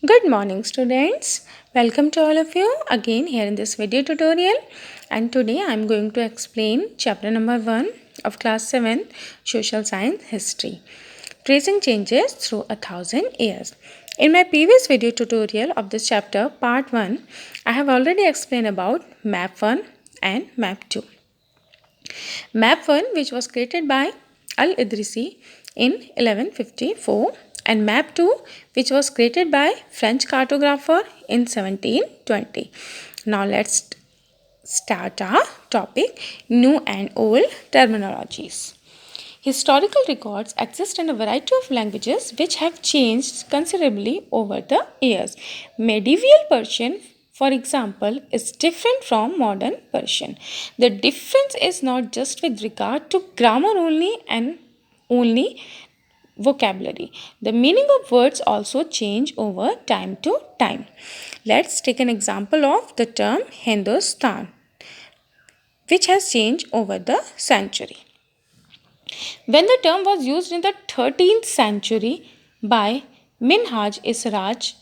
Good morning students. Welcome to all of you again here in this video tutorial, and today I am going to explain chapter number 1 of class 7 social science history, tracing changes through 1,000 years. In my previous video tutorial of this chapter part 1, I have already explained about map 1 and map 2. Map 1, which was created by Al-Idrisi in 1154, and Map 2, which was created by French cartographer in 1720. Now let's start our topic, New and Old Terminologies. Historical records exist in a variety of languages which have changed considerably over the years. Medieval Persian, for example, is different from modern Persian. The difference is not just with regard to grammar only vocabulary. The meaning of words also change over time to time. Let's take an example of the term Hindustan, which has changed over the century. When the term was used in the 13th century by Minhaj Israj,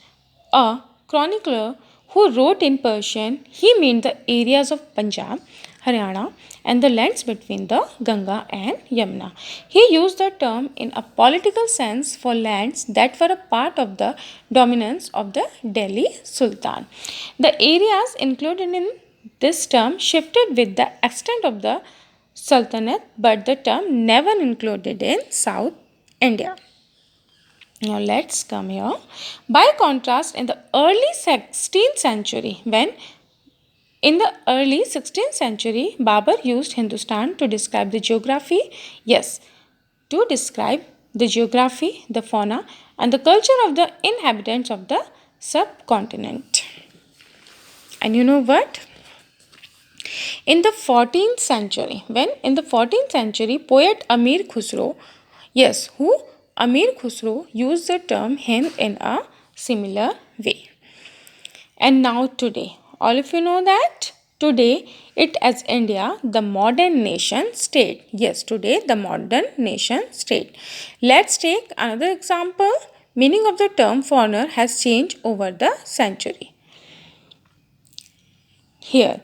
a chronicler who wrote in Persian, he meant the areas of Punjab, Haryana, and the lands between the Ganga and Yamuna. He used the term in a political sense for lands that were a part of the dominance of the Delhi Sultan. The areas included in this term shifted with the extent of the Sultanate, but the term never included in South India. Now let's come here. By contrast, in the early 16th century, Babur used Hindustan to describe the geography, the fauna, and the culture of the inhabitants of the subcontinent. And you know what? In the 14th century, poet Amir Khusro used the term Hind in a similar way. And now today, all of you know that today it as India, the modern nation state. Yes, today the modern nation state. Let's take another example. Meaning of the term foreigner has changed over the century. Here,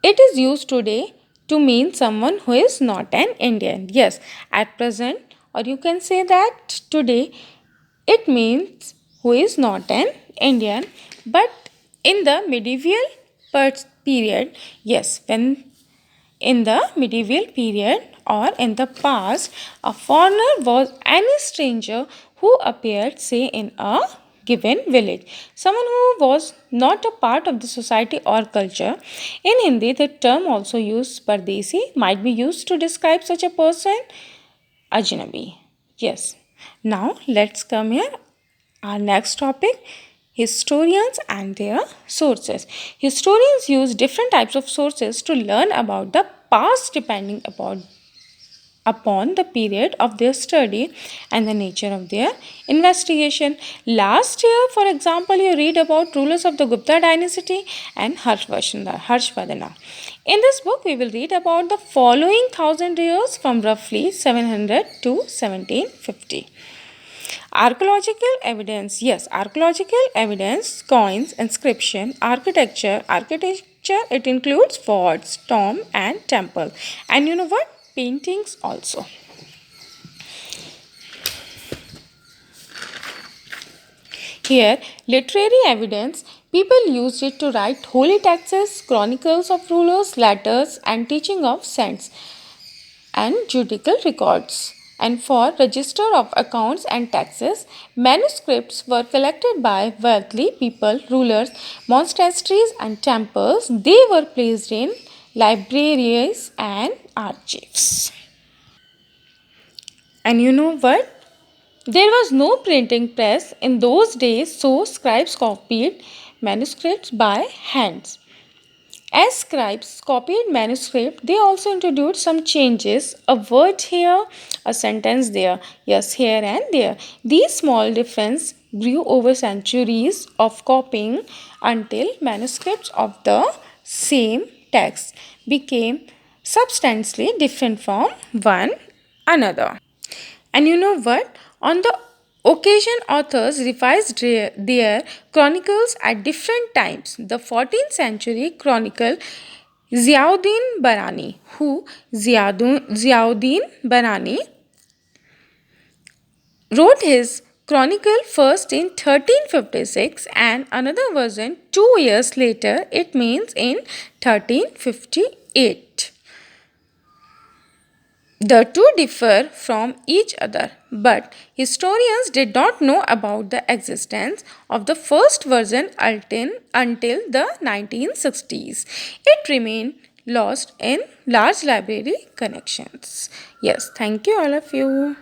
it is used today to mean someone who is not an Indian. Yes, at present, or you can say that today, it means who is not an Indian. But in the medieval period, when in the medieval period or in the past, a foreigner was any stranger who appeared, say, in a given village. Someone who was not a part of the society or culture. In Hindi, the term also used Pardesi might be used to describe such a person, Ajnabi. Yes. Now, let's come here. Our next topic, historians and their sources. Historians use different types of sources to learn about the past depending upon the period of their study and the nature of their investigation. Last year, for example, you read about rulers of the Gupta dynasty and Harshvardhana. In this book, we will read about the following 1,000 years from roughly 700 to 1750. Archaeological evidence. Yes, archaeological evidence, coins, inscription, architecture, it includes forts, tomb and temple. And you know what? Paintings also. Here, literary evidence. People used it to write holy texts, chronicles of rulers, letters, and teaching of saints, and judicial records. And for register of accounts and taxes, manuscripts were collected by wealthy people, rulers, monasteries, and temples. They were placed in libraries and archives. And you know what? There was no printing press in those days, so scribes copied manuscripts by hands. As scribes copied manuscript, they also introduced some changes, a word here, a sentence there, yes, here and there. These small differences grew over centuries of copying until manuscripts of the same text became substantially different from one another. And you know what? On the occasion, authors revised their chronicles at different times. The 14th century chronicle Ziauddin Barani, Ziauddin Barani wrote his chronicle first in 1356 and another version 2 years later, it means in 1358. The two differ from each other, but historians did not know about the existence of the first version until the 1960s. It remained lost in large library connections. Yes, thank you all of you.